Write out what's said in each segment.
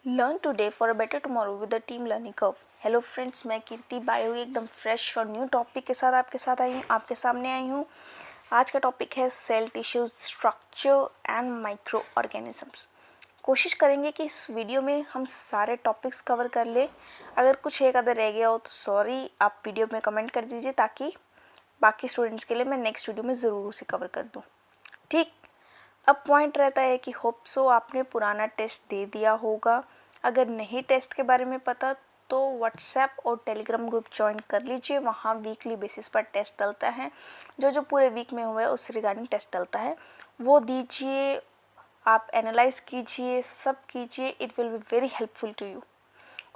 Learn today for a better tomorrow with the team learning curve. Hello friends, मैं कीर्ति bio एकदम fresh और new topic के साथ आपके सामने आई हूँ। आज का टॉपिक है cell tissues structure and micro organisms. कोशिश करेंगे कि इस वीडियो में हम सारे टॉपिक्स कवर कर लें। अगर कुछ एक आधा रह गया हो तो सॉरी, आप वीडियो में कमेंट कर दीजिए ताकि बाकी स्टूडेंट्स के लिए मैं नेक्स्ट वीडियो में ज़रूर उसे कवर कर दूँ। ठीक, अब पॉइंट रहता है कि होप सो आपने पुराना टेस्ट दे दिया होगा। अगर नहीं टेस्ट के बारे में पता तो व्हाट्सएप और टेलीग्राम ग्रुप ज्वाइन कर लीजिए। वहाँ वीकली बेसिस पर टेस्ट डलता है, जो पूरे वीक में हुआ है उस रिगार्डिंग टेस्ट डलता है, वो दीजिए, आप एनालाइज कीजिए, सब कीजिए। It will be very helpful to you.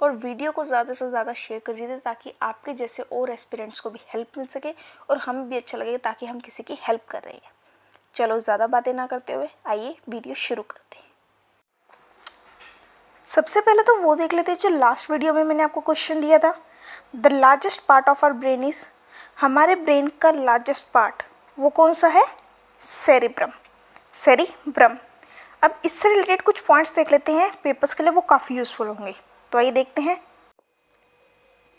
और वीडियो को ज़्यादा से ज़्यादा शेयर कर दीजिए ताकि आपके जैसे और एस्पिरेंट्स को भी हेल्प मिल सके और हमें भी अच्छा लगे ताकि हम किसी की हेल्प कर रहे हैं। चलो ज़्यादा बातें ना करते हुए आइए वीडियो शुरू करते हैं। सबसे पहले तो वो देख लेते हैं जो लास्ट वीडियो में मैंने आपको क्वेश्चन दिया था। The largest part of our brain is, हमारे ब्रेन का लार्जेस्ट पार्ट वो कौन सा है? सेरिब्रम। सेरिब्रम। अब इससे रिलेटेड कुछ पॉइंट्स देख लेते हैं, पेपर्स के लिए वो काफ़ी यूजफुल होंगे। तो आइए देखते हैं।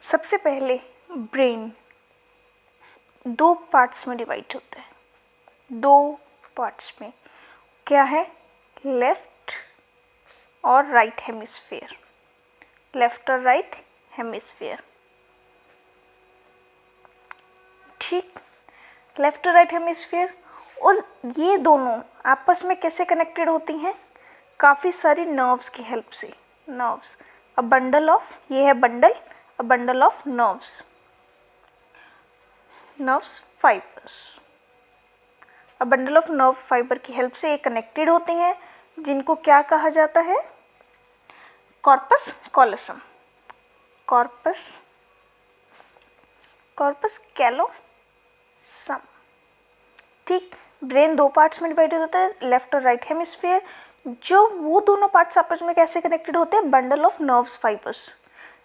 सबसे पहले ब्रेन दो पार्ट्स में डिवाइड होता है। दो पार्ट्स में क्या है? लेफ्ट और राइट हेमिस्फीयर। लेफ्ट और राइट हेमिस्फीयर। ठीक, लेफ्ट और राइट हेमिस्फीयर। और ये दोनों आपस में कैसे कनेक्टेड होती हैं? काफ़ी सारी नर्व्स की हेल्प से। नर्व्स, अ बंडल ऑफ, ये है bundle, a bundle of nerves, nerves fibres. A bundle of nerve fibre की हेल्प से ये कनेक्टेड होते हैं, जिनको क्या कहा जाता है? Corpus callosum. Corpus callosum. ठीक, ब्रेन दो पार्ट्स में डिवाइडेड होता है, लेफ्ट और राइट हेमिस्फीयर। जो वो दोनों पार्ट्स आपस में कैसे कनेक्टेड होते हैं? Bundle of nerves fibres.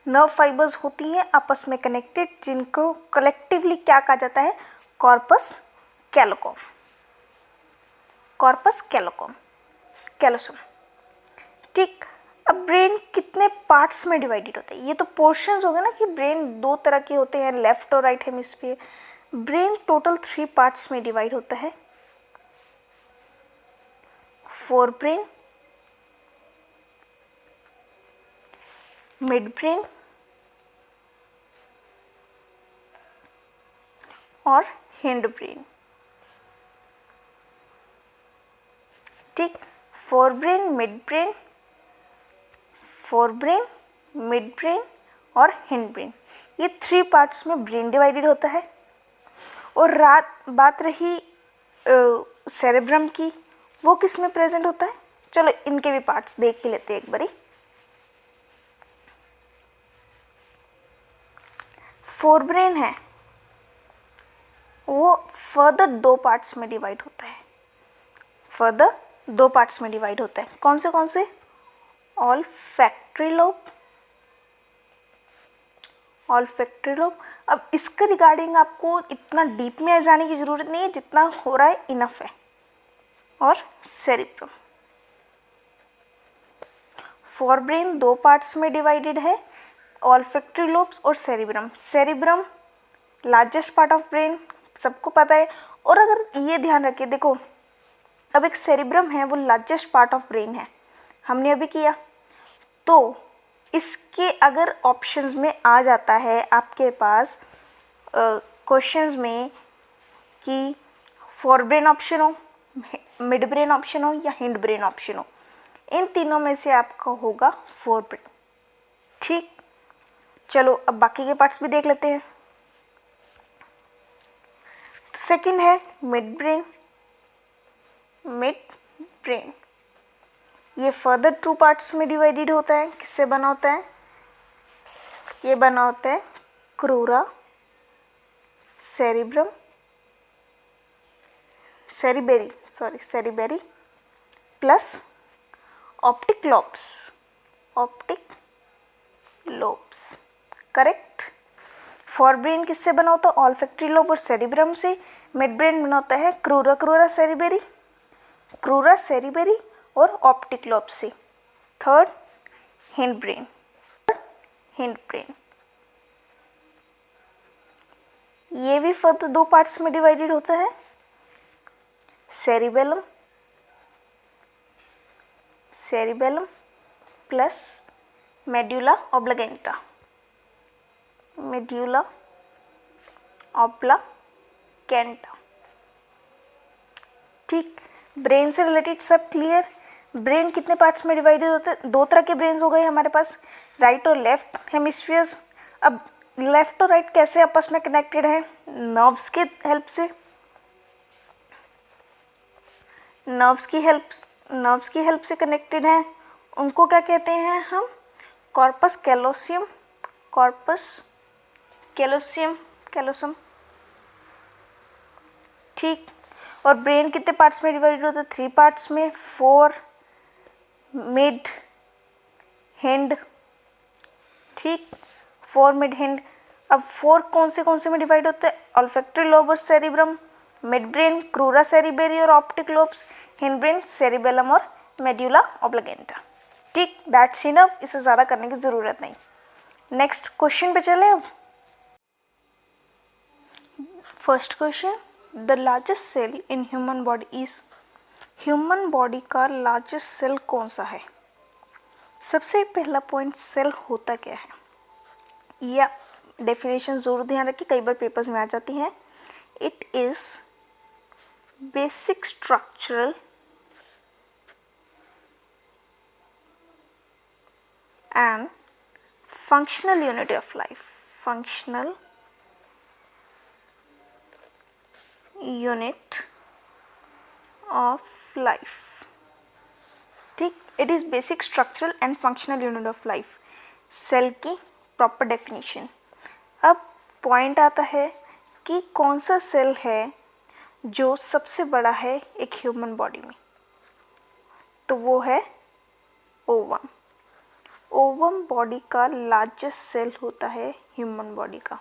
Nerve fibres होती हैं आपस में कनेक्टेड, जिनको कलेक्टिवली क्या कहा जाता है? Corpus callosum. Corpus callosum. ठीक, अब ब्रेन कितने पार्ट्स में डिवाइडेड होता है? ये तो पोर्शंस हो गए ना कि ब्रेन दो तरह के होते हैं, लेफ्ट और right hemisphere. Brain total 3 parts में डिवाइड होता है। फोर ब्रेन, मिड ब्रेन और हिंड ब्रेन। ठीक, fore brain, mid brain, mid brain और हिंड ब्रेन, ये 3 पार्ट्स में ब्रेन डिवाइडेड होता है। और बात रही सेरेब्रम की, वो किस में प्रेजेंट होता है? चलो इनके भी पार्ट्स देख ही लेते हैं एक बारी। फोर ब्रेन है वो फर्दर 2 पार्ट्स में डिवाइड होता है। फर्दर 2 पार्ट्स में डिवाइड होता है। कौन से? Olfactory lobe. Olfactory lobe. अब इसके रिगार्डिंग आपको इतना डीप में जाने की ज़रूरत नहीं है, जितना हो रहा है इनफ है। और सेरिब्रम। फोर ब्रेन 2 पार्ट्स में डिवाइडेड है, ऑल्फैक्टरी लोब्स और cerebrum. Cerebrum largest part of brain, सबको पता है। और अगर ये ध्यान रखिए, देखो अब एक सेरिब्रम है वो लार्जेस्ट पार्ट ऑफ ब्रेन है, हमने अभी किया। तो इसके अगर ऑप्शंस में आ जाता है आपके पास क्वेश्चंस में कि फोर ब्रेन ऑप्शन हो, मिड ब्रेन ऑप्शन हो या हिंड ब्रेन ऑप्शन हो, इन तीनों में से आपका होगा फोर ब्रेन। ठीक, चलो अब बाकी के पार्ट्स भी देख लेते हैं। सेकंड है मिड ब्रेन। मिड ब्रेन ये फर्दर 2 पार्ट्स में डिवाइडेड होता है। किससे बना होता है? ये बना होता है crura, cerebrum, cerebri plus optic lobes. Correct. Forebrain किससे बना होता है? ऑल्फैक्टरी लोब और सेरिब्रम से। मिड ब्रेन बना होता है क्रूरा सेरिबेरी और ऑप्टिक लोब से। Third hindbrain, hindbrain. ये भी फर्दर दो पार्ट्स में डिवाइडेड होता है, cerebellum, cerebellum plus medulla oblongata, medulla oblongata. ठीक, ब्रेन से रिलेटेड सब क्लियर। ब्रेन कितने पार्ट्स में डिवाइडेड होते हैं? दो तरह के ब्रेन्स हो गए हमारे पास, राइट और लेफ्ट हेमिस्फीयर्स। अब लेफ्ट और राइट कैसे आपस में कनेक्टेड है? नर्व्स के हेल्प से, नर्व्स की हेल्प से कनेक्टेड है। उनको क्या कहते हैं हम? Corpus callosum, corpus callosum, callosum. ठीक, और ब्रेन कितने पार्ट्स में डिवाइडेड होता है? 3 पार्ट्स में, फोर मिड हिंड। ठीक, फोर मिड हिंड। अब फोर कौन से में डिवाइड होते हैं? ऑल्फैक्टरी लोब और सेरिब्रम, मिड ब्रेन क्रूरा सेरिबेरी और optic lobes, hind brain cerebellum और मेड्यूला ऑब्लिगेंटा। ठीक, दैट्स इनफ, इसे ज़्यादा करने की ज़रूरत नहीं। नेक्स्ट क्वेश्चन पे चले। अब first question, the largest cell in human body is, human body का लार्जेस्ट सेल कौन सा है? सबसे पहला पॉइंट, सेल होता क्या है? या डेफिनेशन जरूर ध्यान रखिए, कई बार पेपर्स में आ जाती हैं। It is basic structural and functional unit of life, functional unit of life. ठीक, it is basic structural and functional unit of life, cell की प्रॉपर डेफिनेशन। अब पॉइंट आता है कि कौन सा सेल है जो सबसे बड़ा है एक ह्यूमन बॉडी में, तो वो है ओवम। ओवम बॉडी का लार्जेस्ट सेल होता है ह्यूमन बॉडी का।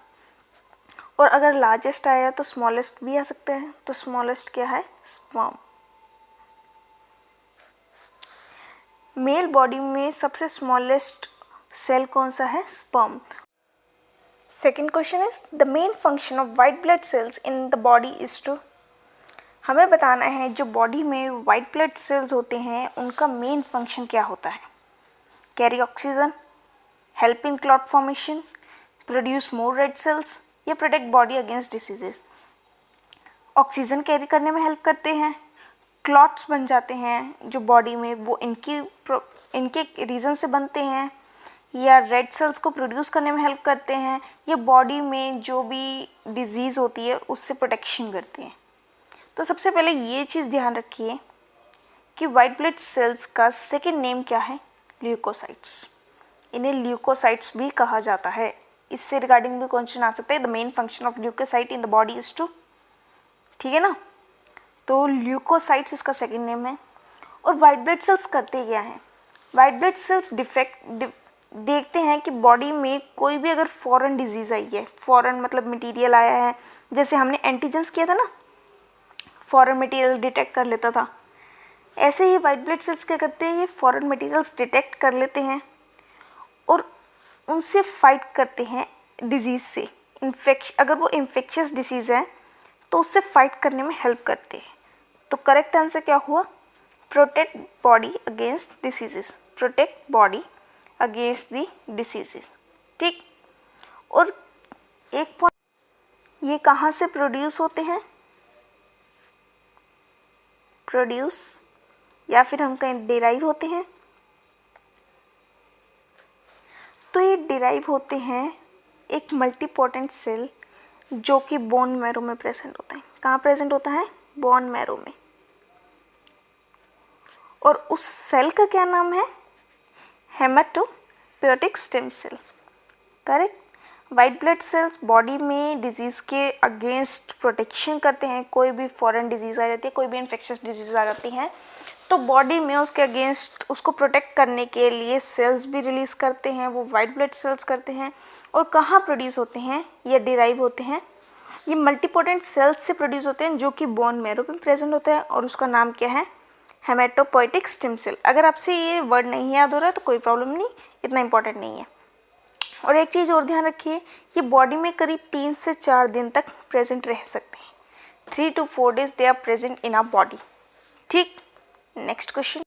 और अगर लार्जेस्ट आया तो स्मॉलेस्ट भी आ सकते हैं, तो स्मॉलेस्ट क्या है? स्पर्म। मेल बॉडी में सबसे स्मॉलेस्ट सेल कौन सा है? Sperm. Second question is, the main function of white blood cells in the body is to, हमें बताना है जो बॉडी में वाइट ब्लड सेल्स होते हैं उनका मेन फंक्शन क्या होता है? Carry oxygen, help in clot formation, produce more red cells, या protect body against diseases. Oxygen carry करने में हेल्प करते हैं, क्लॉट्स बन जाते हैं जो बॉडी में, वो इनके रीज़न से बनते हैं, या रेड सेल्स को प्रोड्यूस करने में हेल्प करते हैं, या बॉडी में जो भी डिजीज़ होती है उससे प्रोटेक्शन करते हैं। तो सबसे पहले ये चीज़ ध्यान रखिए कि वाइट ब्लड सेल्स का सेकेंड नेम क्या है? ल्यूकोसाइट्स। इन्हें ल्यूकोसाइट्स भी कहा जाता है। इससे रिगार्डिंग भी क्वेश्चन आ सकता है, the main function of leukocyte in the body is to, ठीक है ना? तो ल्यूकोसाइट्स इसका सेकेंड नेम है। और वाइट ब्लड सेल्स करते क्या हैं? वाइट ब्लड सेल्स देखते हैं कि बॉडी में कोई भी अगर फॉरेन डिजीज़ आई है, फॉरेन मतलब मटेरियल आया है, जैसे हमने एंटीजेंस किया था ना, फॉरेन मटेरियल डिटेक्ट कर लेता था, ऐसे ही वाइट ब्लड सेल्स क्या करते हैं? ये फॉरेन मटेरियल्स डिटेक्ट कर लेते हैं और उनसे फाइट करते हैं डिजीज़ से। अगर वो इन्फेक्शियस डिसीज़ है तो उससे फाइट करने में हेल्प करते हैं। तो करेक्ट आंसर क्या हुआ? Protect body against diseases, protect body against the diseases. ठीक, और एक पॉइंट, ये कहाँ से प्रोड्यूस होते हैं? प्रोड्यूस या फिर हम कहीं डिराइव होते हैं? तो ये डिराइव होते हैं एक मल्टीपोटेंट सेल जो कि बोन मैरो में प्रेजेंट होता है। कहाँ प्रेजेंट होता है? बोन मैरो में। और उस सेल का क्या नाम है? Haematopoietic stem cell. Correct. White blood cells body में डिजीज़ के अगेंस्ट प्रोटेक्शन करते हैं। कोई भी फॉरेन डिजीज़ आ जाती है, कोई भी इन्फेक्शियस डिजीज़ आ जाती है, तो बॉडी में उसके अगेंस्ट उसको प्रोटेक्ट करने के लिए सेल्स भी रिलीज़ करते हैं, वो वाइट ब्लड सेल्स करते हैं। और कहाँ प्रोड्यूस होते हैं या डिराइव होते हैं? ये मल्टीपोटेंट सेल्स से प्रोड्यूस होते हैं जो कि बोन मैरो में प्रेजेंट होता है, और उसका नाम क्या है? Haematopoietic stem cell. अगर आपसे ये वर्ड नहीं याद हो रहा है तो कोई प्रॉब्लम नहीं, इतना इंपॉर्टेंट नहीं है। और एक चीज़ और ध्यान रखिए, ये बॉडी में करीब 3 से 4 दिन तक प्रेजेंट रह सकते हैं। 3 to 4 days they are present in our body. ठीक, next question.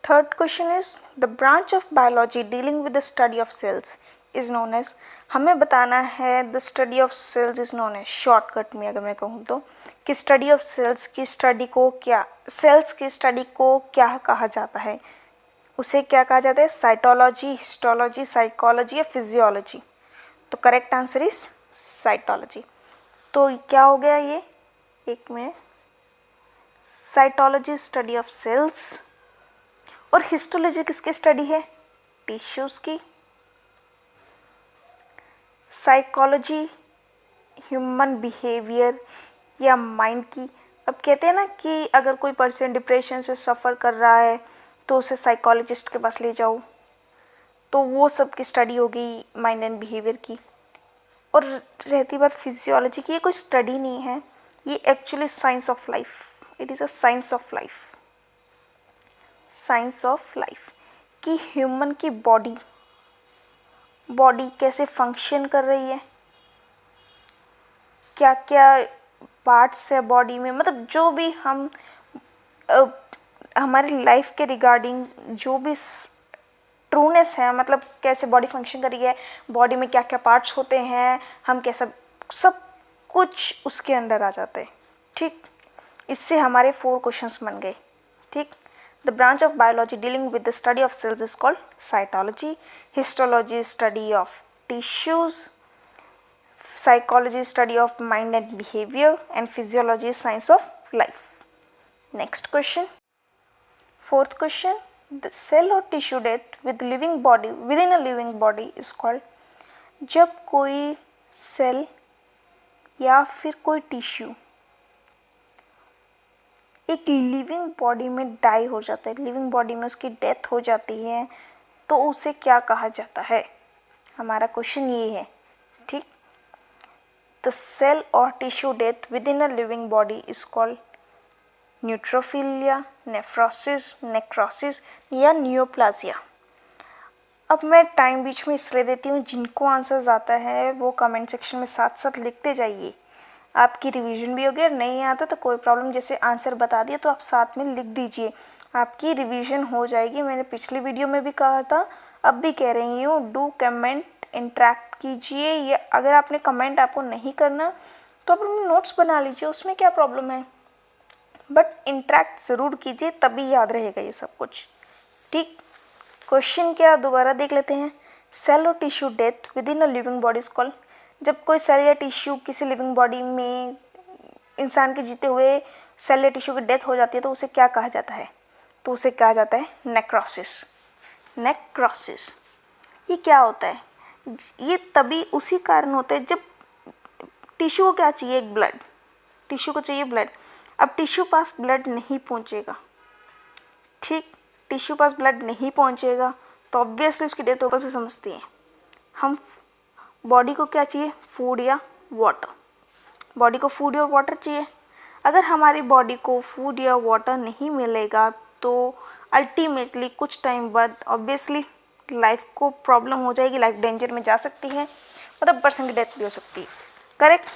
Third question is the branch of biology dealing with the study of cells is known as. हमें बताना है the study of cells is known as, shortcut में अगर मैं कहूँ तो, कि स्टडी ऑफ सेल्स की स्टडी को क्या, सेल्स की स्टडी को क्या कहा जाता है, उसे क्या कहा जाता है, साइटोलॉजी, हिस्टोलॉजी, साइकोलॉजी या फिजियोलॉजी। तो करेक्ट आंसर इज साइटोलॉजी। तो क्या हो गया ये, एक में साइटोलॉजी स्टडी ऑफ सेल्स, और हिस्टोलॉजी किसकी स्टडी है, टिश्यूज की। साइकोलॉजी ह्यूमन बिहेवियर या माइंड की। अब कहते हैं ना कि अगर कोई पर्सन डिप्रेशन से सफ़र कर रहा है तो उसे साइकोलॉजिस्ट के पास ले जाओ, तो वो सब की स्टडी होगी माइंड एंड बिहेवियर की। और रहती बात फिजियोलॉजी की, ये कोई स्टडी नहीं है, ये actually science of life, it is a science of life. Science of life कि ह्यूमन की बॉडी कैसे फंक्शन कर रही है, क्या क्या पार्ट्स है बॉडी में, मतलब जो भी हम हमारी लाइफ के रिगार्डिंग जो भी ट्रूनेस है, मतलब कैसे बॉडी फंक्शन कर रही है, बॉडी में क्या क्या पार्ट्स होते हैं, हम कैसा, सब कुछ उसके अंदर आ जाते हैं। ठीक, इससे हमारे 4 क्वेश्चंस बन गए। ठीक, the branch of biology dealing with the study of cells is called cytology, histology study of tissues, psychology study of mind and behavior, and physiology is science of life. Next question, fourth question, the cell or tissue death with living body within a living body is called। जब कोई cell या फिर कोई tissue एक living body में die हो जाता है, लिविंग बॉडी में उसकी डेथ हो जाती है, तो उसे क्या कहा जाता है, हमारा क्वेश्चन ये है। ठीक, the cell or tissue death within a living body is called न्यूट्रोफिलिया, nephrosis, necrosis या नियोप्लाजिया। अब मैं टाइम बीच में इसलिए देती हूँ, जिनको आंसर्स आता है वो कमेंट सेक्शन में साथ साथ लिखते जाइए, आपकी रिवीजन भी होगी। और नहीं आता तो कोई प्रॉब्लम, जैसे आंसर बता दिया तो आप साथ में लिख दीजिए, आपकी रिवीजन हो जाएगी। मैंने पिछली वीडियो में भी कहा था, अब भी कह रही हूँ, डू कमेंट, इंटरेक्ट कीजिए। या अगर आपने कमेंट आपको नहीं करना तो आप अपने नोट्स बना लीजिए, उसमें क्या प्रॉब्लम है, बट इंटरेक्ट ज़रूर कीजिए, तभी याद रहेगा ये सब कुछ। ठीक, क्वेश्चन क्या दोबारा देख लेते हैं। सेल और tissue death with in a living body is called. जब कोई सेल या टिश्यू किसी लिविंग बॉडी में, इंसान के जीते हुए सेल या टिश्यू की डेथ हो जाती है, तो उसे क्या कहा जाता है, तो उसे कहा जाता है नेक्रोसिस। नेक्रोसिस ये क्या होता है, ये तभी उसी कारण होता है जब टिश्यू को क्या चाहिए, एक ब्लड, टिश्यू को चाहिए ब्लड। अब टिश्यू पास ब्लड नहीं पहुंचेगा, ठीक, टिश्यू पास ब्लड नहीं पहुंचेगा तो ऑब्वियसली उसकी डेथ ऊपर से समझती है। हम बॉडी को क्या चाहिए, फूड या वाटर, बॉडी को फूड या वाटर चाहिए। अगर हमारी बॉडी को फूड या वाटर नहीं मिलेगा तो अल्टीमेटली कुछ टाइम बाद ऑब्वियसली लाइफ को प्रॉब्लम हो जाएगी, लाइफ डेंजर में जा सकती है, मतलब पर्सन की डेथ भी हो सकती है। Correct,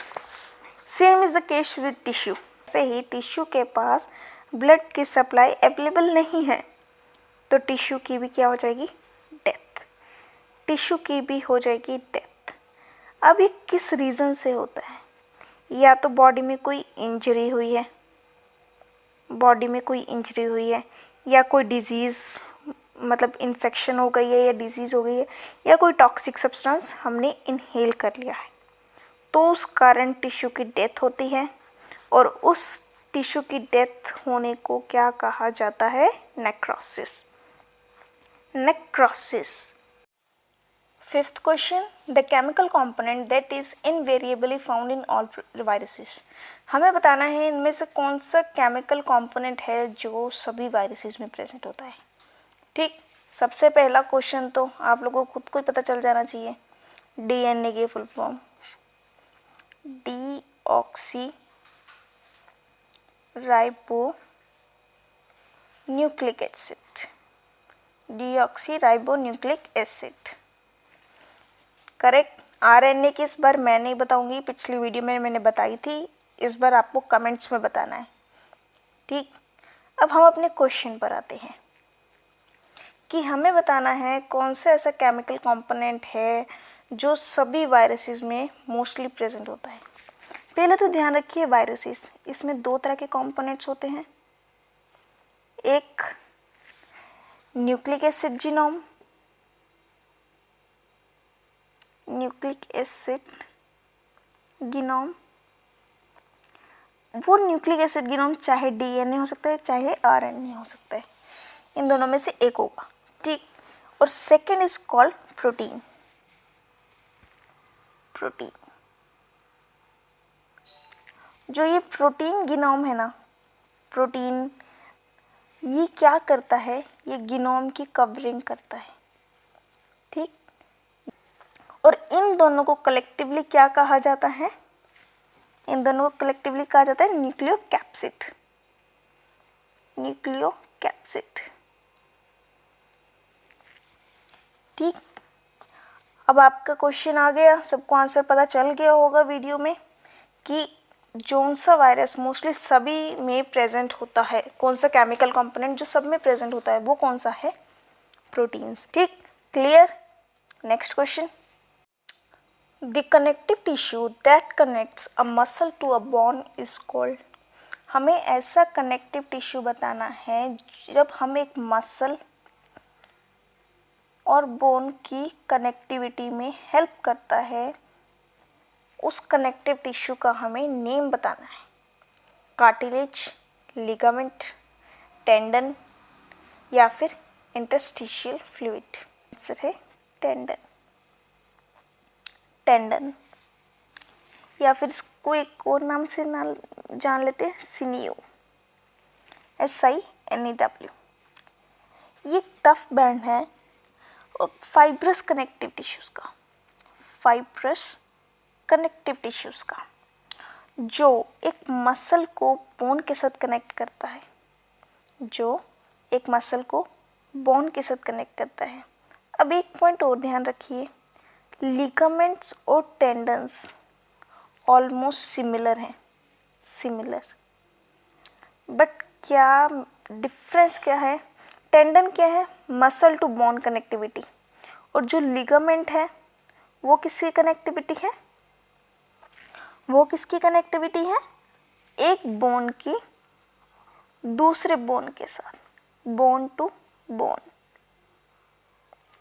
same is the case with tissue. ऐसे ही टिश्यू के पास ब्लड की सप्लाई अवेलेबल नहीं है तो टिश्यू की भी क्या हो जाएगी, डेथ, टिश्यू की भी हो जाएगी डेथ। अब ये किस रीज़न से होता है, या तो बॉडी में कोई इंजरी हुई है, बॉडी में कोई इंजरी हुई है, या कोई डिजीज़, मतलब इन्फेक्शन हो गई है या डिजीज़ हो गई है, या कोई टॉक्सिक सब्सटेंस हमने इनहेल कर लिया है, तो उस कारण टिश्यू की डेथ होती है। और उस टिश्यू की डेथ होने को क्या कहा जाता है, necrosis. Necrosis. Fifth question, the chemical component that is invariably found in all viruses. हमें बताना है इनमें से कौन सा केमिकल कंपोनेंट है जो सभी वायरसेस में प्रेजेंट होता है। ठीक, सबसे पहला क्वेश्चन तो आप लोगों को खुद को ही पता चल जाना चाहिए, डीएनए की full form deoxy ribo nucleic acid, deoxy ribo nucleic acid. Correct. RNA की इस बार मैं नहीं बताऊंगी, पिछली वीडियो में मैंने बताई थी, इस बार आपको कमेंट्स में बताना है। ठीक, अब हम अपने क्वेश्चन पर आते हैं कि हमें बताना है कौन सा ऐसा केमिकल कंपोनेंट है जो सभी वायरसेस में मोस्टली प्रेजेंट होता है। पहले तो ध्यान रखिए वायरसेस, इसमें दो तरह के कंपोनेंट्स होते हैं, एक nucleic acid genome, nucleic acid genome. वो न्यूक्लिक एसिड जीनोम चाहे डीएनए हो सकता है चाहे आरएनए हो सकता है, इन दोनों में से एक होगा। ठीक, और second is called protein. Protein, जो ये प्रोटीन जीनोम है ना, प्रोटीन ये क्या करता है, ये जीनोम की कवरिंग करता है। ठीक, और इन दोनों को कलेक्टिवली क्या कहा जाता है, इन दोनों को कलेक्टिवली कहा जाता है न्यूक्लियोकैप्सिड। न्यूक्लियोकैप्सिड। ठीक, अब आपका क्वेश्चन आ गया, सबको आंसर पता चल गया होगा वीडियो में कि कौन सा वायरस मोस्टली सभी में प्रेजेंट होता है, कौन सा केमिकल कंपोनेंट जो सब में प्रेजेंट होता है वो कौन सा है, प्रोटीन्स। ठीक, clear. Next question, the connective tissue that connects a muscle to a bone is called. हमें ऐसा कनेक्टिव टिश्यू बताना है जब हम एक मसल और बोन की कनेक्टिविटी में हेल्प करता है, उस कनेक्टिव टिश्यू का हमें नेम बताना है। कार्टिलेज, लिगामेंट, टेंडन या फिर इंटरस्टिशियल फ्लूइड। आंसर है टेंडन। टेंडन, या फिर इसको एक और नाम से ना जान लेते हैं, सिनियो, SINEW। ये टफ बैंड है और फाइब्रस कनेक्टिव टिश्यूज का, फाइब्रस कनेक्टिव टिश्यूज का, जो एक मसल को बोन के साथ कनेक्ट करता है, जो एक मसल को बोन के साथ कनेक्ट करता है। अब एक पॉइंट और ध्यान रखिए, लिगामेंट्स और टेंडन्स ऑलमोस्ट सिमिलर हैं, सिमिलर, बट क्या डिफरेंस क्या है, टेंडन क्या है, मसल टू बोन कनेक्टिविटी, और जो लिगामेंट है वो किसकी कनेक्टिविटी है, वो किसकी कनेक्टिविटी है, एक बोन की दूसरे बोन के साथ, बोन टू बोन।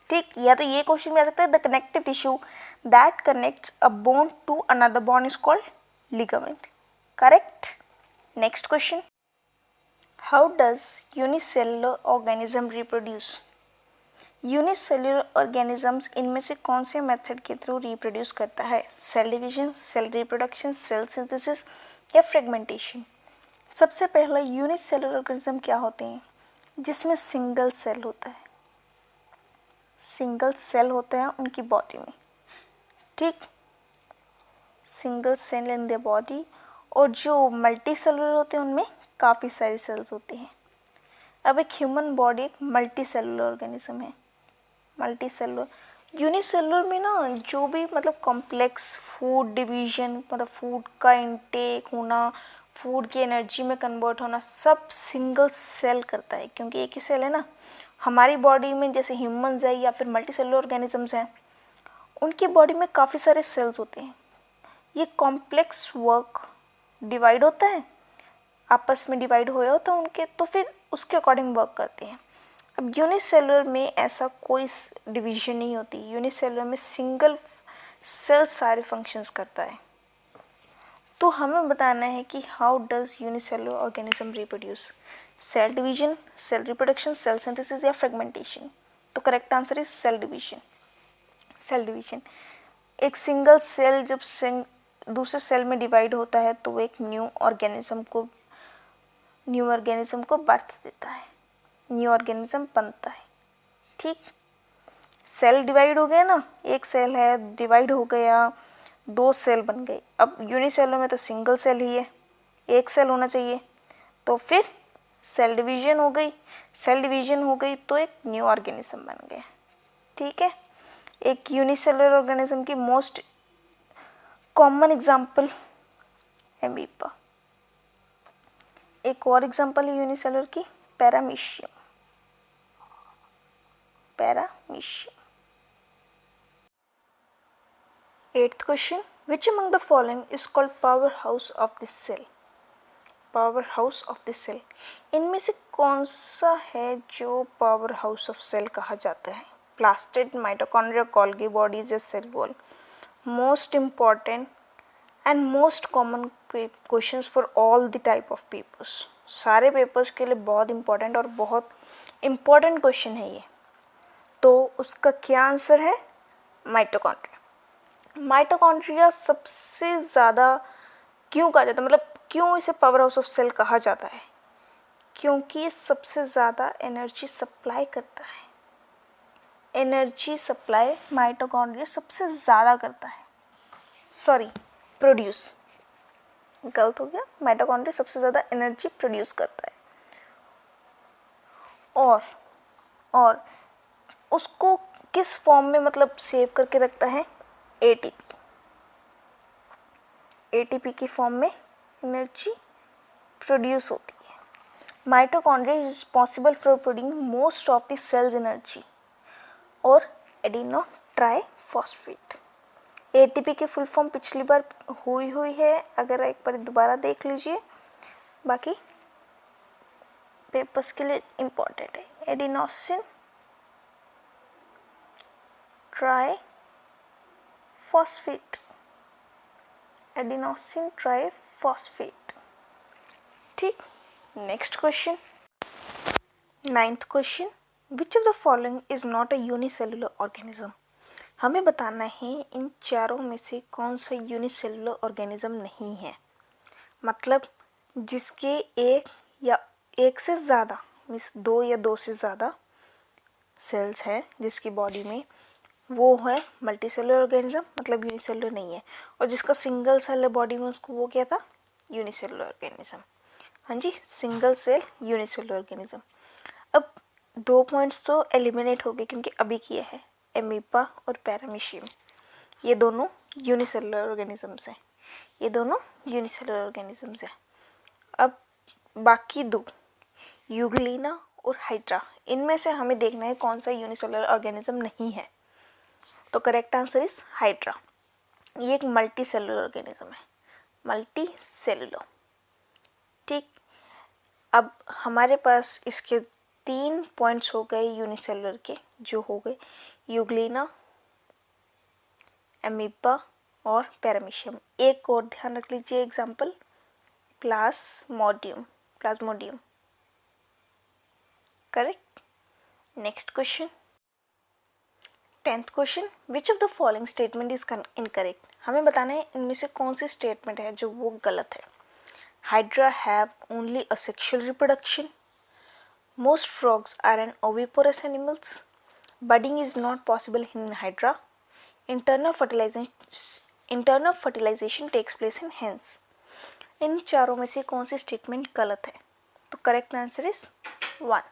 ठीक, या तो ये क्वेश्चन में आ सकता है, the connective tissue that connects a bone to another bone is called ligament. Correct. Next question, how does unicellular organism reproduce. Unicellular organisms इनमें से कौन से मेथड के थ्रू रिप्रोड्यूस करता है, cell division, cell reproduction, cell synthesis या fragmentation. सबसे पहला यूनिसेलुलर ऑर्गेनिज्म क्या होते हैं, जिसमें सिंगल सेल होता है, सिंगल सेल होता है उनकी बॉडी में। ठीक, single cell in the body, और जो मल्टी सेलुलर होते हैं उनमें काफ़ी सारी सेल्स होती हैं। अब एक ह्यूमन बॉडी एक मल्टी सेलुलर ऑर्गेनिज्म है, मल्टी सेलुलर। यूनिसेलुलर में ना जो भी मतलब कॉम्प्लेक्स फूड डिवीजन, मतलब फूड का इनटेक होना, फूड की एनर्जी में कन्वर्ट होना, सब सिंगल सेल करता है, क्योंकि एक ही सेल है ना। हमारी बॉडी में जैसे ह्यूमंस है या फिर मल्टी सेलुलर ऑर्गेनिजम्स हैं, उनकी बॉडी में काफ़ी सारे सेल्स होते हैं। ये कॉम्प्लेक्स वर्क डिवाइड होता है, आपस में डिवाइड होया होता है उनके, तो फिर उसके अकॉर्डिंग वर्क करते हैं। अब यूनिसेलुलर में ऐसा कोई डिवीजन नहीं होती, यूनिसेलुलर में सिंगल सेल सारे फंक्शंस करता है। तो हमें बताना है कि how does unicellular organism reproduce, cell division, cell reproduction, cell synthesis या फ्रेगमेंटेशन। तो correct answer is cell division. Cell division, एक सिंगल सेल जब दूसरे सेल में डिवाइड होता है तो वो एक न्यू ऑर्गेनिज्म को बर्थ देता है, न्यू ऑर्गेनिज्म बनता है। ठीक, सेल डिवाइड हो गया ना, एक सेल है डिवाइड हो गया, दो सेल बन गए। अब यूनिसेलुलर में तो सिंगल सेल ही है, एक सेल होना चाहिए, तो फिर सेल डिवीजन हो गई, सेल डिवीजन हो गई तो एक न्यू ऑर्गेनिज्म बन गया। ठीक है, एक यूनिसेलुलर ऑर्गेनिज्म की मोस्ट कॉमन एग्जांपल एमीबा। एक और एग्जांपल है यूनिसेलुलर की, paramecium. Paramecium. 8th question, which among the following is called powerhouse of the cell? Powerhouse of the cell, इनमें से कौन सा है जो पावर हाउस ऑफ सेल कहा जाता है? प्लास्टिड, माइटोकॉन्ड्रिया, गोल्गी बॉडीज या cell wall? Most important and most common questions for all the type of papers. सारे पेपर्स के लिए बहुत इम्पॉर्टेंट और बहुत इम्पॉर्टेंट क्वेश्चन है ये। तो उसका क्या आंसर है? माइटोकॉन्ड्रिया। माइटोकॉन्ड्रिया सबसे ज़्यादा क्यों कहा जाता है, मतलब क्यों इसे पावर हाउस ऑफ सेल कहा जाता है? क्योंकि सबसे ज़्यादा एनर्जी सप्लाई करता है। एनर्जी सप्लाई माइटोकॉन्ड्रिया सबसे ज़्यादा करता है, सॉरी प्रोड्यूस, गलत हो गया, माइटोकॉन्ड्रिया सबसे ज़्यादा एनर्जी प्रोड्यूस करता है और उसको किस फॉर्म में मतलब सेव करके रखता है? एटीपी। एटीपी की फॉर्म में एनर्जी प्रोड्यूस होती है। Mitochondria is responsible for producing most of the cells energy और एडिनो ट्राइफॉस्फेट। एटीपी की फुल फॉर्म पिछली बार हुई है, अगर एक बार दोबारा देख लीजिए, बाकी पेपर्स के लिए इम्पोर्टेंट है। Adenosine triphosphate, adenosine triphosphate. ठीक, next question, 9th question, which of the following is not a unicellular organism? हमें बताना है इन चारों में से कौन सा यूनिसेलुलर ऑर्गेनिज्म नहीं है। मतलब जिसके एक या एक से ज़्यादा मीन्स 2 या 2 से ज़्यादा सेल्स हैं जिसकी बॉडी में, वो है मल्टी सेलुलर ऑर्गेनिज्म, मतलब यूनिसेलुलर नहीं है। और जिसका सिंगल सेल है बॉडी में, उसको वो क्या था? Unicellular organism. हाँ जी, सिंगल सेल यूनिसेलुलर ऑर्गेनिज्म। अब 2 पॉइंट्स तो एलिमिनेट हो गए क्योंकि अभी किए हैं, एमीबा और पैरामीशियम, ये दोनों यूनिसेलुलर ऑर्गेनिजम्स हैं, ये दोनों यूनिसेलुलर ऑर्गेनिजम्स हैं। अब बाकी 2, यूग्लिना और हाइड्रा, इनमें से हमें देखना है कौन सा यूनिसेलुलर ऑर्गेनिज्म नहीं है। तो करेक्ट आंसर इज हाइड्रा। ये एक मल्टी सेलुलर ऑर्गेनिज्म है, मल्टी सेलुलर। ठीक, अब हमारे पास इसके 3 पॉइंट्स हो गए यूनिसेलुलर के, जो हो गए यूग्लिना, एमीबा और पैरामीशियम। एक और ध्यान रख लीजिए example, Plasmodium. Plasmodium correct. Next question, 10th question, which of the following statement is incorrect? हमें बताना है इनमें से कौन सी स्टेटमेंट है जो वो गलत है। Hydra have only asexual reproduction, most frogs are an oviparous animals, budding is not possible in hydra, internal fertilization takes place in hens. इन चारों में से कौन सी स्टेटमेंट गलत है? तो करेक्ट आंसर इज 1।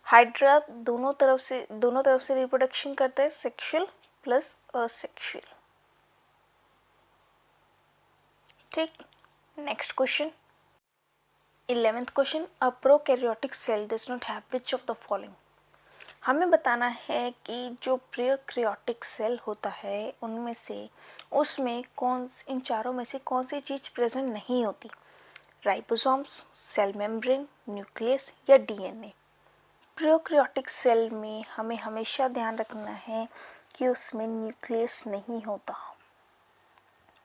हाइड्रा दोनों तरफ से रिप्रोडक्शन करता है, सेक्सुअल प्लस असेक्सुअल। ठीक, next question, 11th question, a prokaryotic cell does not have which of the following? हमें बताना है कि जो प्रोकैरियोटिक सेल होता है उनमें से उसमें इन चारों में से कौन सी चीज़ प्रेजेंट नहीं होती? राइबोसोम्स, सेल मेम्ब्रेन, न्यूक्लियस या डीएनए। प्रोकैरियोटिक सेल में हमें हमेशा ध्यान रखना है कि उसमें न्यूक्लियस नहीं होता,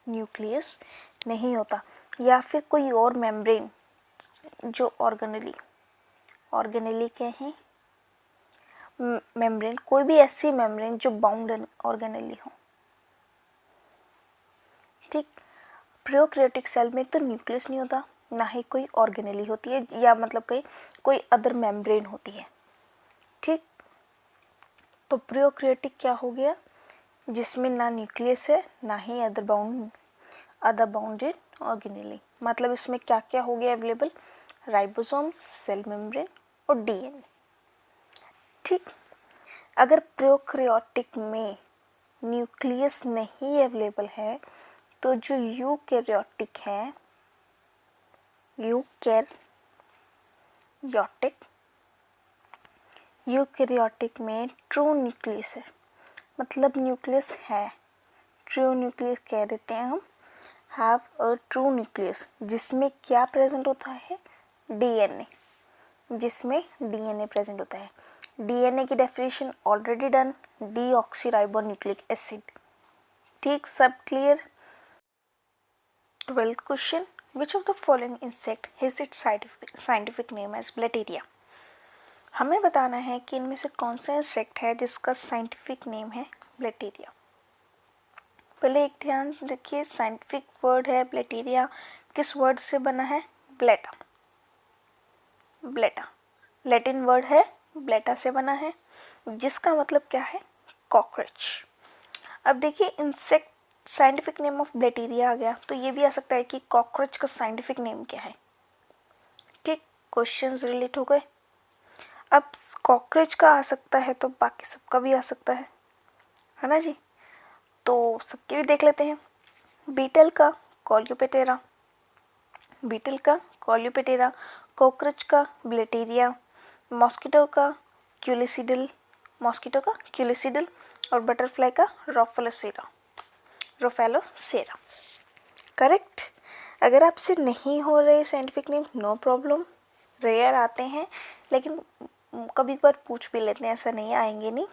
न्यूक्लियस नहीं होता, या फिर कोई और मेम्ब्रेन जो ऑर्गेनेली क्या है, मेम्ब्रेन, कोई भी ऐसी मेम्ब्रेन जो बाउंड ऑर्गेनेली हो। ठीक, प्रोकैरियोटिक सेल में तो न्यूक्लियस नहीं होता, ना ही कोई ऑर्गेनेली होती है, या मतलब कोई अदर मेम्ब्रेन होती है। ठीक, तो प्रोकैरियोटिक क्या हो गया? जिसमें ना न्यूक्लियस है ना ही अदर बाउंडेड ऑर्गेनेली। मतलब इसमें क्या क्या हो गया अवेलेबल? राइबोसोम्स, सेल मेम्ब्रेन और डीएनए। ठीक, अगर प्रोकैरियोटिक में न्यूक्लियस नहीं अवेलेबल है तो जो यूकैरियोटिक है, यूकैरियोटिक में ट्रू न्यूक्लियस है, मतलब न्यूक्लियस है, ट्रू न्यूक्लियस कह देते हैं हम, हैव अ ट्रू न्यूक्लियस, जिसमें क्या प्रेजेंट होता है, डीएनए, जिसमें डीएनए प्रेजेंट होता है। डीएनए की definition already done, deoxyribonucleic acid. ठीक, सब clear. 12th question, which of the following insect has its scientific name as Blattaria. हमें बताना है कि इनमें से कौन सा इंसेक्ट है जिसका साइंटिफिक नेम है ब्लेटेरिया। पहले एक ध्यान रखिए, साइंटिफिक वर्ड है ब्लेटेरिया, किस वर्ड से बना है, ब्लेटा। ब्लेटा लैटिन वर्ड है, ब्लेटा से बना है, जिसका मतलब क्या है, कॉकरोच। अब देखिए, इंसेक्ट साइंटिफिक नेम ऑफ ब्लेटेरिया आ गया, तो ये भी आ सकता है कि कॉकरोच का साइंटिफिक नेम क्या है। ठीक, क्वेश्चंस रिलेट हो गए। अब कॉकरोच का आ सकता है तो बाकी सबका भी आ सकता है ना जी, तो सबके भी देख लेते हैं। बीटल का कॉलियोपेटेरा, बीटल का कॉलियोपेटेरा, कॉकरोच का ब्लेटेरिया, मॉस्किटो का क्यूलिसिडल, मॉस्किटो का क्यूलिसिडल और बटरफ्लाई का रोफेलोसेरा, रोफेलोसेरा। करेक्ट। अगर आपसे नहीं हो रहे scientific name, no problem, rare आते हैं, लेकिन कभी कभार पूछ भी लेते हैं, ऐसा नहीं आएंगे नहीं,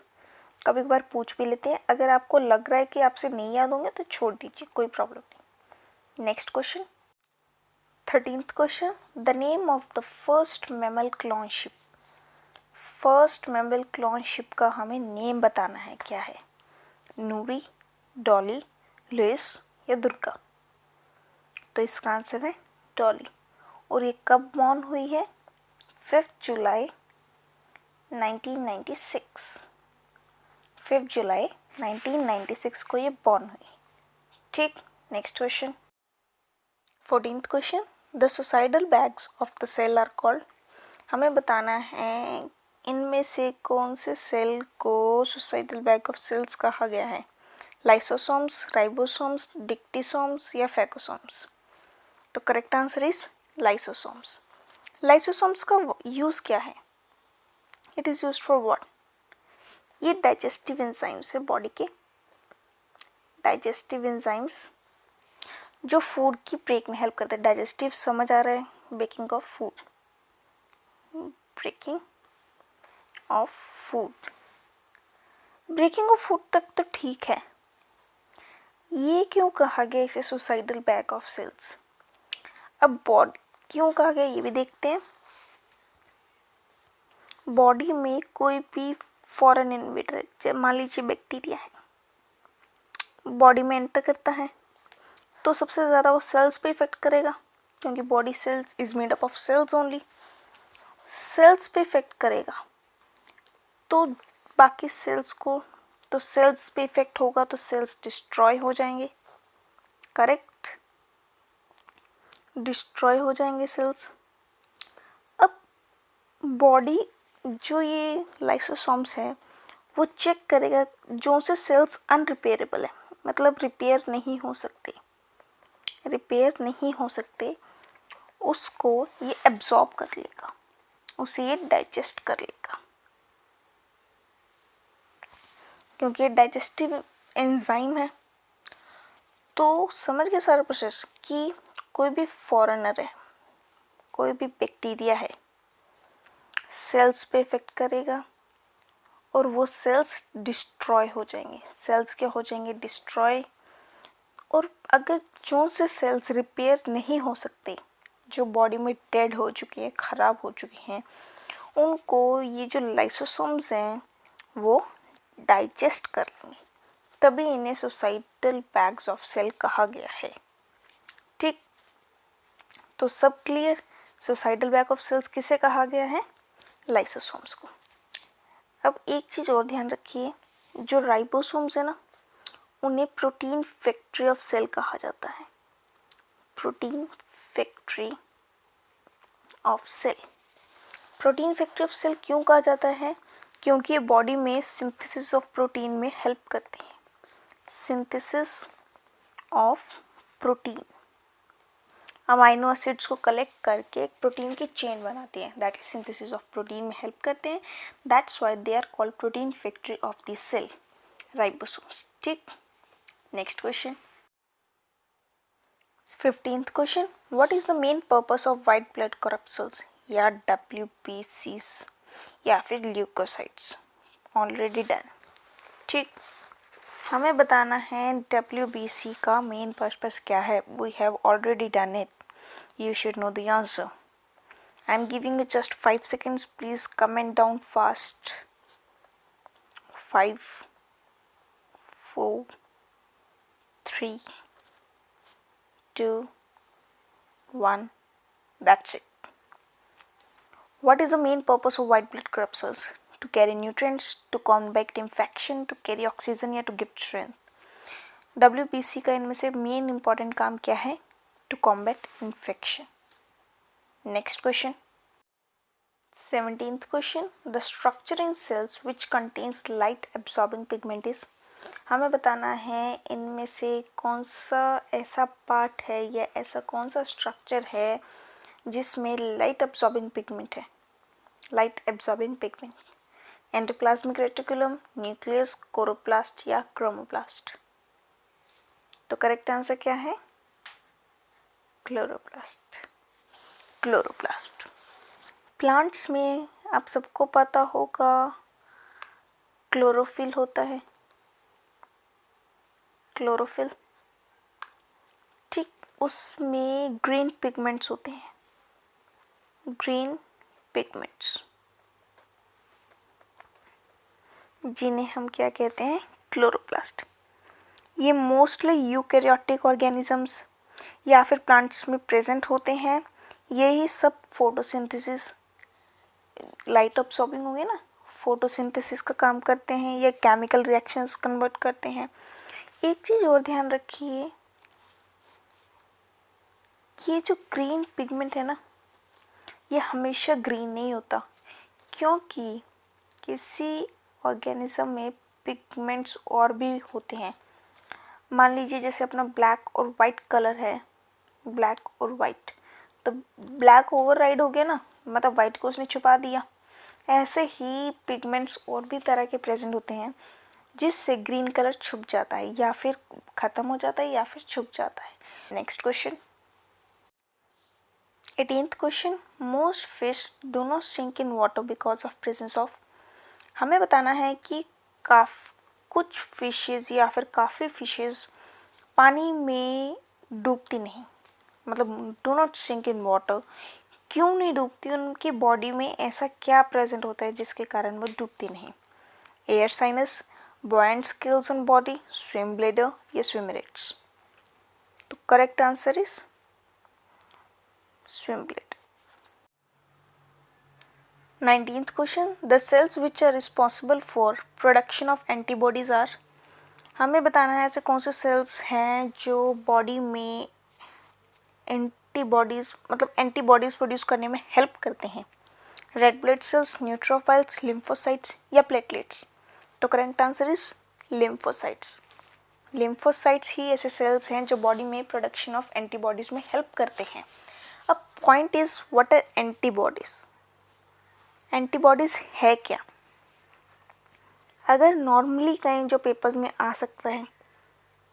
कभी कभार पूछ भी लेते हैं। अगर आपको लग रहा है कि आपसे नहीं याद होंगे तो छोड़ दीजिए, कोई प्रॉब्लम नहीं। Next question, 13th question, the name of the first mammal clone ship. First mammal clone ship का हमें नेम बताना है, क्या है, नूरी, डॉली, लुइस या दुर्गा। तो इसका आंसर है डॉली। और ये कब बॉर्न हुई है, 5 जुलाई 1996, 5 जुलाई 1996 को ये बॉर्न हुई। ठीक, next question, 14th question, the suicidal bags of the cell are called. हमें बताना है इनमें से कौन से सेल को सुसाइडल बैग ऑफ सेल्स कहा गया है, लाइसोसोम्स, राइबोसोम्स, डिक्टिसोम्स या फैगोसोम्स। तो correct answer is lysosomes. Lysosomes का यूज़ क्या है, it is used for what, ये डाइजेस्टिव एंजाइम्स है, बॉडी के डाइजेस्टिव एंजाइम्स जो फूड की ब्रेक में हेल्प करते हैं। डाइजेस्टिव समझ आ रहा है, breaking of food, breaking of food, breaking of food तक तो ठीक है। ये क्यों कहा गया इसे सुसाइडल बैग ऑफ सेल्स, अब बॉडी क्यों कहा गया ये भी देखते हैं। बॉडी में कोई भी फॉरेन इन्वेडर, मान लीजिए बैक्टीरिया है, बॉडी में एंटर करता है तो सबसे ज़्यादा वो सेल्स पे इफेक्ट करेगा, क्योंकि body cells is made up of cells only, cells पे इफेक्ट करेगा तो बाकी सेल्स को, तो सेल्स पे इफेक्ट होगा तो सेल्स डिस्ट्रॉय हो जाएंगे। करेक्ट, डिस्ट्रॉय हो जाएंगे सेल्स। अब बॉडी जो ये लाइसोसोम्स है वो चेक करेगा जो से सेल्स अनरिपेयरेबल है, मतलब रिपेयर नहीं हो सकते, रिपेयर नहीं हो सकते, उसको ये एब्जॉर्ब कर लेगा, उसे ये डाइजेस्ट कर लेगा, क्योंकि ये डाइजेस्टिव एंजाइम है। तो समझ गए सारा प्रोसेस कि कोई भी फॉरेनर है, कोई भी बैक्टीरिया है, सेल्स पे इफेक्ट करेगा और वो सेल्स डिस्ट्रॉय हो जाएंगे, सेल्स क्या हो जाएंगे, डिस्ट्रॉय। और अगर जो से सेल्स रिपेयर नहीं हो सकते, जो बॉडी में डेड हो चुकी हैं, ख़राब हो चुकी हैं, उनको ये जो लाइसोसोम्स हैं वो डाइजेस्ट कर लेंगे, तभी इन्हें सुसाइडल बैग्स ऑफ सेल कहा गया है। ठीक, तो सब clear, suicidal bag of cells किसे कहा गया है, लाइसोसोम्स को। अब एक चीज़ और ध्यान रखिए, जो राइबोसोम्स है ना, उन्हें प्रोटीन फैक्ट्री ऑफ सेल कहा जाता है, protein factory of cell. Protein factory of cell क्यों कहा जाता है? क्योंकि ये बॉडी में सिंथेसिस ऑफ प्रोटीन में हेल्प करती है। Synthesis of protein, amino acids को कलेक्ट करके एक प्रोटीन की चेन बनाती है, that is synthesis of protein में हेल्प करते हैं। That's why they are called protein factory of the cell, ribosomes. ठीक, next question, 15th question, what is the main purpose of white blood corpuscles या WBCs या फिर leukocytes? Already done. ठीक, हमें बताना है WBC का मेन पर्पस क्या है। We have already done it, you should know the answer. I am giving you just 5 seconds, please comment down fast. 5 4 3 2 1, that's it. What is the main purpose of white blood corpuscles? To carry nutrients, to combat infection, to carry oxygen या to give strength. WBC का इनमें से main important काम क्या है? To combat infection. Next question, 17th question, the structure in cells which contains light absorbing pigment is? हमें बताना है इनमें से कौन सा ऐसा पार्ट है या ऐसा कौन सा स्ट्रक्चर है जिसमें लाइट एब्जॉर्बिंग पिगमेंट है। Light absorbing pigment, endoplasmic reticulum, nucleus, chloroplast या क्रोमोप्लास्ट? तो करेक्ट आंसर क्या है? क्लोरोप्लास्ट। क्लोरोप्लास्ट। प्लांट्स में आप सबको पता होगा क्लोरोफिल होता है, क्लोरोफिल। ठीक, उसमें ग्रीन पिगमेंट्स होते हैं, ग्रीन पिगमेंट्स, जिन्हें हम क्या कहते हैं? क्लोरोप्लास्ट। ये मोस्टली यूकैरियोटिक ऑर्गेनिजम्स या फिर प्लांट्स में प्रेजेंट होते हैं। यही सब फोटोसिंथेसिस, लाइट अब्सॉर्बिंग होंगे ना, फोटोसिंथेसिस का काम करते हैं, ये केमिकल रिएक्शंस कन्वर्ट करते हैं। एक चीज़ और ध्यान रखिए, ये जो ग्रीन पिगमेंट है ना, ये हमेशा ग्रीन नहीं होता, क्योंकि किसी ऑर्गेनिज्म में पिगमेंट्स और भी होते हैं। मान लीजिए जैसे अपना ब्लैक और वाइट कलर है, ब्लैक और वाइट, तो ब्लैक ओवरराइड हो गया ना, मतलब वाइट को उसने छुपा दिया। ऐसे ही पिगमेंट्स और भी तरह के प्रेजेंट होते हैं जिससे ग्रीन कलर छुप जाता है या फिर ख़त्म हो जाता है या फिर छुप जाता है। Next question, 18th question, most fish do not sink in water because of presence of? हमें बताना है कि कुछ फिशेज़ या फिर काफ़ी फिशेज़ पानी में डूबती नहीं, मतलब do not sink in water. क्यों नहीं डूबती? उनकी बॉडी में ऐसा क्या प्रेजेंट होता है जिसके कारण वो डूबती नहीं? Air sinus, buoyant scales on body, swim bladder या swim rates? तो correct answer is swim bladder. 19th question, the cells which are responsible for production of antibodies are? हमें बताना है ऐसे कौन से सेल्स हैं जो बॉडी में एंटीबॉडीज़, मतलब एंटीबॉडीज़ प्रोड्यूस करने में हेल्प करते हैं। Red blood cells, neutrophils, lymphocytes या प्लेटलेट्स? तो correct answer is lymphocytes. Lymphocytes ही ऐसे सेल्स हैं जो बॉडी में प्रोडक्शन ऑफ एंटीबॉडीज़ में हेल्प करते हैं। अब point is what are antibodies? Antibodies है क्या? अगर नॉर्मली कहीं जो पेपर्स में आ सकता है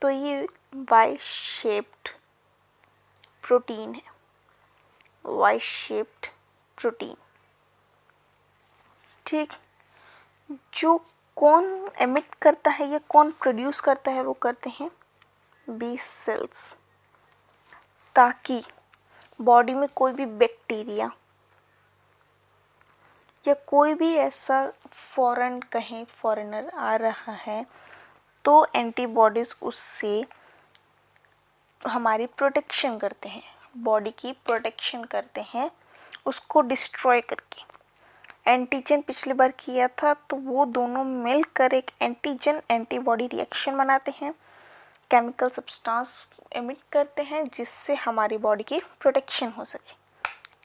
तो ये वाई शेप्ड प्रोटीन है, वाई शेप्ड प्रोटीन। ठीक, जो कौन एमिट करता है या कौन प्रोड्यूस करता है? वो करते हैं बी सेल्स, ताकि बॉडी में कोई भी बैक्टीरिया या कोई भी ऐसा फॉरेनर आ रहा है तो एंटीबॉडीज़ उससे हमारी प्रोटेक्शन करते हैं, बॉडी की प्रोटेक्शन करते हैं, उसको डिस्ट्रॉय करके। एंटीजन पिछली बार किया था तो वो दोनों मिलकर एक एंटीजन एंटीबॉडी रिएक्शन बनाते हैं, केमिकल सब्सटेंस एमिट करते हैं जिससे हमारी बॉडी की प्रोटेक्शन हो सके।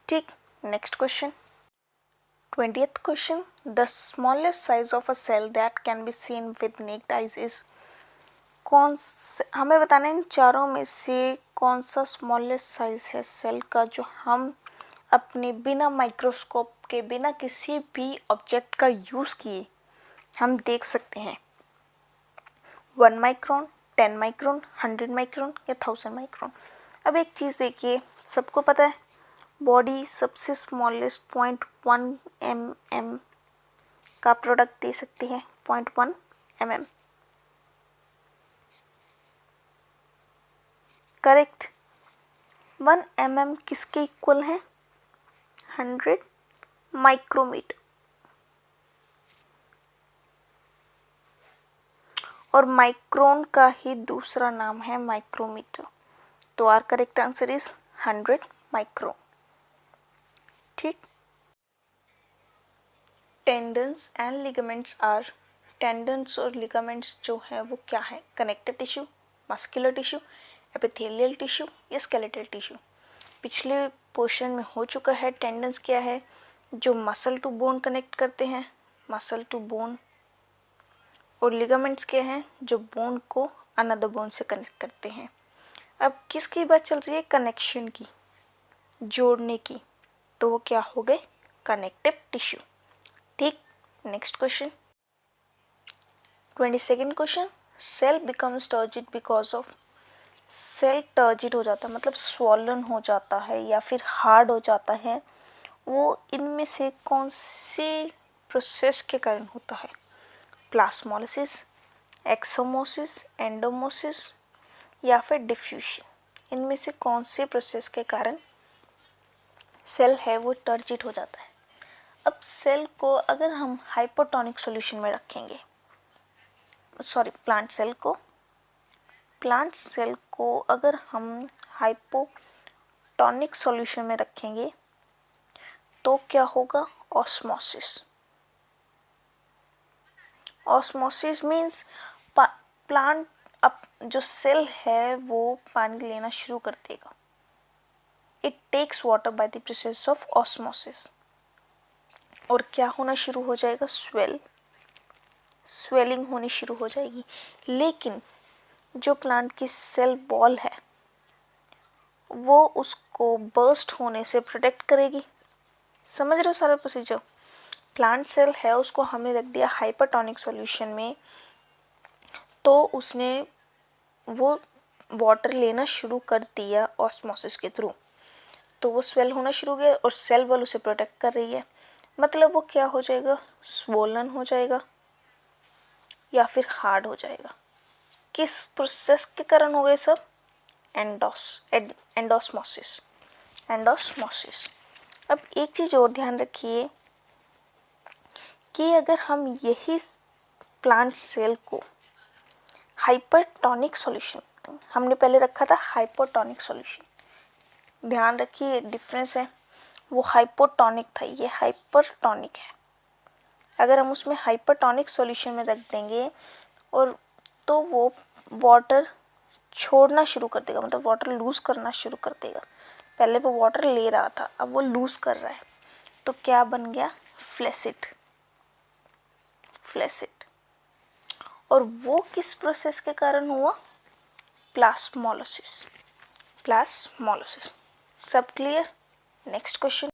ठीक, next question 20th question the smallest size of a cell that can be seen with naked eyes is हमें बताना है इन चारों में से कौन सा स्मॉलेस्ट साइज है सेल का जो हम अपने बिना माइक्रोस्कोप के बिना किसी भी ऑब्जेक्ट का यूज़ किए हम देख सकते हैं 1 माइक्रोन 10 माइक्रोन 100 माइक्रोन या 1000 माइक्रोन। अब एक चीज़ देखिए, सबको पता है बॉडी सबसे स्मॉलेस्ट 0.1 mm का प्रोडक्ट दे सकती है। 0.1 mm करेक्ट। 1 mm किसके इक्वल है? 100 माइक्रोमीटर। और माइक्रोन का ही दूसरा नाम है माइक्रोमीटर। तो our correct answer is 100 micron. ठीक। Tendons and ligaments are, tendons और लिगामेंट्स जो है वो क्या है? Connective tissue, muscular tissue, epithelial tissue या स्केलेटल टिश्यू। पिछले पोर्शन में हो चुका है। टेंडन्स क्या है? जो मसल टू बोन कनेक्ट करते हैं, मसल टू बोन। और लिगामेंट्स क्या हैं? जो बोन को अनदर बोन से कनेक्ट करते हैं। अब किसकी बात चल रही है? कनेक्शन की, जोड़ने की। तो वो क्या हो गए? Connective tissue. ठीक। Next question 22nd question cell becomes turgid because of. Cell turgid हो जाता है मतलब स्वॉलन हो जाता है या फिर हार्ड हो जाता है, वो इनमें से कौन से प्रोसेस के कारण होता है? प्लास्मोलिसिस, एक्सोमोसिस, एंडोमोसिस या फिर डिफ्यूजन। इनमें से कौन से प्रोसेस के कारण सेल है वो टर्जिड हो जाता है? अब सेल को अगर हम हाइपोटोनिक सॉल्यूशन में रखेंगे, प्लांट सेल को अगर हम हाइपोटोनिक सॉल्यूशन में रखेंगे तो क्या होगा? ऑस्मोसिस। ऑस्मोसिस मीन्स प्लांट अब जो सेल है वो पानी लेना शुरू कर देगा। It takes water by the process of osmosis. और क्या होना शुरू हो जाएगा? स्वेलिंग होनी शुरू हो जाएगी। लेकिन जो प्लांट की सेल वॉल है वो उसको बर्स्ट होने से प्रोटेक्ट करेगी। समझ रहे हो सारा प्रोसीजर? प्लांट सेल है उसको हमने रख दिया हाइपरटोनिक सॉल्यूशन में, तो उसने वो वाटर लेना शुरू कर दिया ऑस्मोसिस के थ्रू, तो वो स्वेल होना शुरू हो गया और सेल वॉल उसे प्रोटेक्ट कर रही है। मतलब वो क्या हो जाएगा? स्वोलन हो जाएगा या फिर हार्ड हो जाएगा। किस प्रोसेस के कारण हो गए सब? एंडोस्मोसिस। अब एक चीज़ और ध्यान रखिए कि अगर हम यही प्लांट सेल को हाइपरटोनिक सॉल्यूशन, हमने पहले रखा था हाइपोटोनिक सॉल्यूशन, ध्यान रखिए डिफरेंस है। वो हाइपोटोनिक था, ये हाइपरटोनिक है। अगर हम उसमें हाइपरटोनिक सॉल्यूशन में रख देंगे और तो वो वाटर छोड़ना शुरू कर देगा, मतलब वाटर लूज़ करना शुरू कर देगा। पहले वो वाटर ले रहा था, अब वो लूज़ कर रहा है, तो क्या बन गया? फ्लैसिड। और वो किस प्रोसेस के कारण हुआ? प्लास्मोलिसिस। सब clear? Next question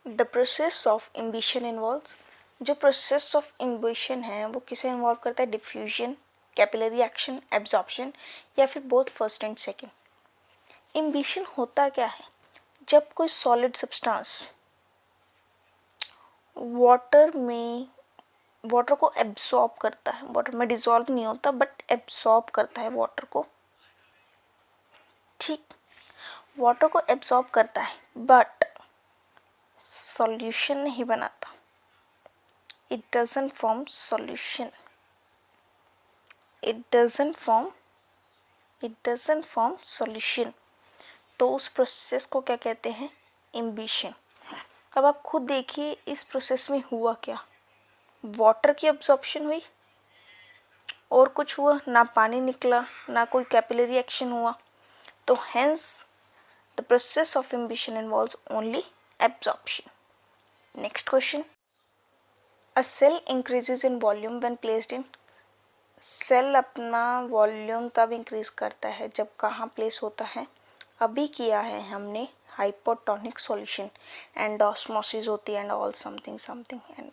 the process of imbibition involves. जो प्रोसेस ऑफ इम्बिशन है वो किसे इन्वॉल्व करता है? डिफ्यूजन, कैपिलरी एक्शन, एब्जॉर्प्शन या फिर बोथ फर्स्ट एंड सेकेंड। इम्बिशन होता क्या है? जब कोई सॉलिड सब्सटेंस वाटर को एब्सॉर्ब करता है, वाटर में डिसॉल्व नहीं होता बट एब्सॉर्ब करता है वाटर को। ठीक, वाटर को एब्सॉर्ब करता है बट सॉल्यूशन नहीं बनाता। इट डजंट फॉर्म सॉल्यूशन, तो उस प्रोसेस को क्या कहते हैं? इम्बिशन। अब आप खुद देखिए इस प्रोसेस में हुआ क्या? वाटर की एब्जॉर्प्शन हुई और कुछ हुआ ना, पानी निकला ना कोई कैपिलरी एक्शन हुआ। तो hence the process of imbibition involves only absorption. Next question. A cell increases in volume when placed in. Cell अपना वॉल्यूम तब इंक्रीज करता है जब कहाँ प्लेस होता है. अभी किया है हमने हाइपोटोनिक सॉल्यूशन, एंडोस्मोसिस होती है and all something something and.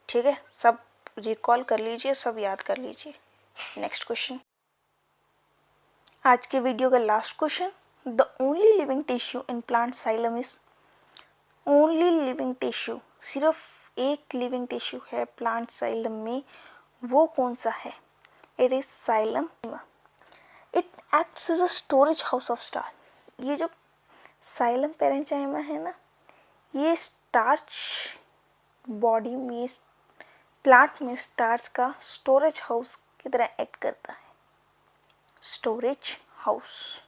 ठीक है, सब रिकॉल कर लीजिए, सब याद कर लीजिए. नेक्स्ट क्वेश्चन, आज के वीडियो का last question. The only living tissue in plant xylem is. Only living tissue, सिर्फ एक लिविंग टिश्यू है प्लांट साइलम में, वो कौन सा है? It is xylem. It acts as a storage house of starch. ये जो साइलम पेरेंचाइमा है ना, ये स्टार्च बॉडी में, प्लांट में स्टार्च का स्टोरेज हाउस की तरह एक्ट करता है. Storage house,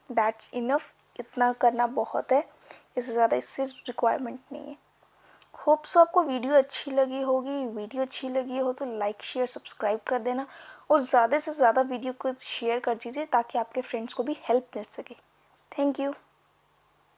that's enough. इतना करना बहुत है, इससे ज़्यादा इससे रिक्वायरमेंट नहीं है. होप सो आपको वीडियो अच्छी लगी होगी. वीडियो अच्छी लगी हो तो लाइक शेयर सब्सक्राइब कर देना और ज़्यादा से ज़्यादा वीडियो को शेयर कर दीजिए ताकि आपके फ्रेंड्स को भी हेल्प मिल सके. Thank you.